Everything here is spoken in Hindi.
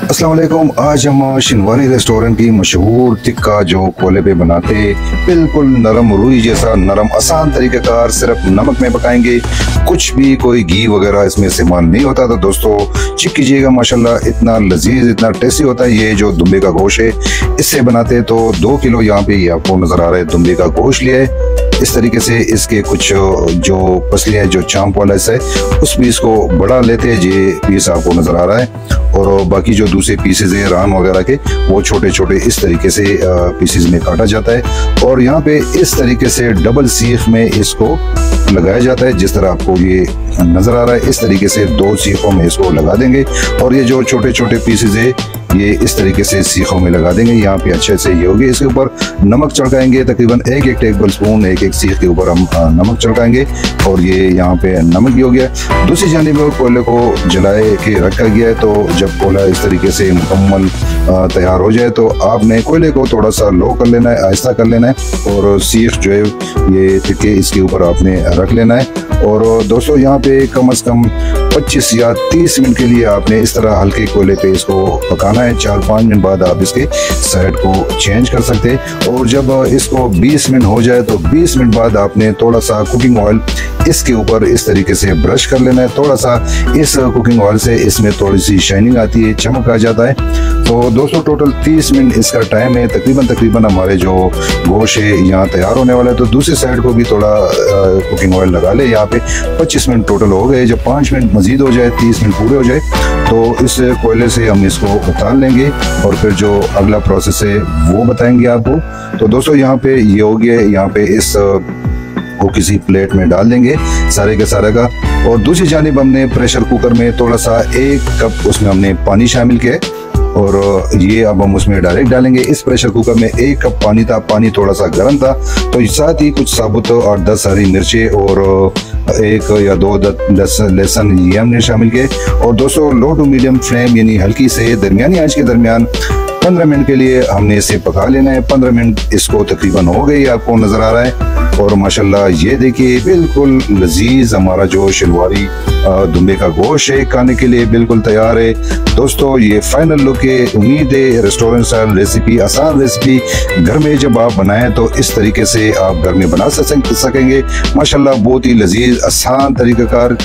अस्सलाम वालेकुम। आज हम शिनवारी रेस्टोरेंट की मशहूर टिक्का जो कोले पे बनाते, बिल्कुल नरम रुई जैसा नरम आसान तरीक़ेकार सिर्फ नमक में पकाएंगे। कुछ भी कोई घी वगैरह इसमें इस्तेमाल नहीं होता। तो दोस्तों चेक कीजिएगा, माशाल्लाह इतना लजीज इतना टेस्टी होता है। ये जो दुम्बे का गोश्त है इससे बनाते तो 2 किलो यहाँ पे ये आपको नजर आ रहा है दुम्बे का गोश्त लिया है। इस तरीके से इसके कुछ जो पसलियाँ जो चांप वाला है उस पीस को बढ़ा लेते हैं। ये पीस आपको नजर आ रहा है और बाकी जो दूसरे पीसेज है रान वगैरह के वो छोटे छोटे इस तरीके से पीसेज में काटा जाता है और यहाँ पे इस तरीके से डबल सीख में इसको लगाया जाता है। जिस तरह आपको ये नजर आ रहा है इस तरीके से 2 सीखों में इसको लगा देंगे और ये जो छोटे छोटे पीसेज है ये इस तरीके से सीखों में लगा देंगे। यहाँ पे अच्छे से ये होगी। इसके ऊपर नमक छिड़काएंगे, तकरीबन 1-1 टेबल स्पून एक सीख के ऊपर हम नमक छिड़काएंगे और ये यहाँ पे नमक भी हो गया। दूसरी जानिब कोयले को जलाए के रखा गया है। तो जब कोयला इस तरीके से मुकम्मल तैयार हो जाए तो आपने कोयले को थोड़ा सा लो कर लेना है, आहिस्ता कर लेना है और सीख जो है ये टिक्के इसके ऊपर आपने रख लेना है। और दोस्तों यहाँ पे कम से कम 25 या 30 मिनट के लिए आपने इस तरह हल्के कोयले पे इसको पकाना है। 4-5 मिनट बाद आप इसके साइड को चेंज कर सकते हैं और जब इसको 20 मिनट हो जाए तो 20 मिनट बाद आपने थोड़ा सा कुकिंग ऑयल इसके ऊपर इस तरीके से ब्रश कर लेना है। थोड़ा सा इस कुकिंग ऑयल से इसमें थोड़ी सी शाइनिंग आती है, चमक आ जाता है। तो दोस्तों टोटल 30 मिनट इसका टाइम है। तकरीबन हमारे जो गोश्त है यहाँ तैयार होने वाला है। तो दूसरी साइड को भी थोड़ा कुकिंग ऑयल लगा ले। यहाँ पे 25 मिनट टोटल हो गए। जब 5 मिनट मजीद हो जाए, 30 मिनट पूरे हो जाए तो इस कोयले से हम इसको उतार लेंगे और फिर जो अगला प्रोसेस है वो बताएंगे आपको। तो दोस्तों यहाँ पे ये हो गया। यहाँ पे इस को किसी प्लेट में डाल देंगे सारे के सारे का। और दूसरी जानिब हमने प्रेशर कुकर में थोड़ा सा 1 कप उसमें हमने पानी शामिल किया और ये अब हम उसमें डायरेक्ट डालेंगे। इस प्रेशर कुकर में 1 कप पानी था, पानी थोड़ा सा गर्म था। तो साथ ही कुछ साबुत और 10 हरी मिर्चें और 1 या 2 लहसुन ये हमने शामिल किए। और दोस्तों लो टू मीडियम फ्लेम यानी हल्की से दरमियानी आंच के दरमियान 15 मिनट के लिए हमने इसे पका लेना है। 15 मिनट इसको तकरीबन हो गई, आपको नजर आ रहा है। और माशाल्लाह ये देखिए बिल्कुल लजीज हमारा जो शिनवारी दुम्बे का गोश्त है खाने के लिए बिल्कुल तैयार है। दोस्तों ये फाइनल लुक है। उम्मीद है रेस्टोरेंट स्टाइल रेसिपी, आसान रेसिपी घर में जब आप बनाएं तो इस तरीके से आप घर में बना सकेंगे। माशाल्लाह बहुत ही लजीज आसान तरीक़ाकार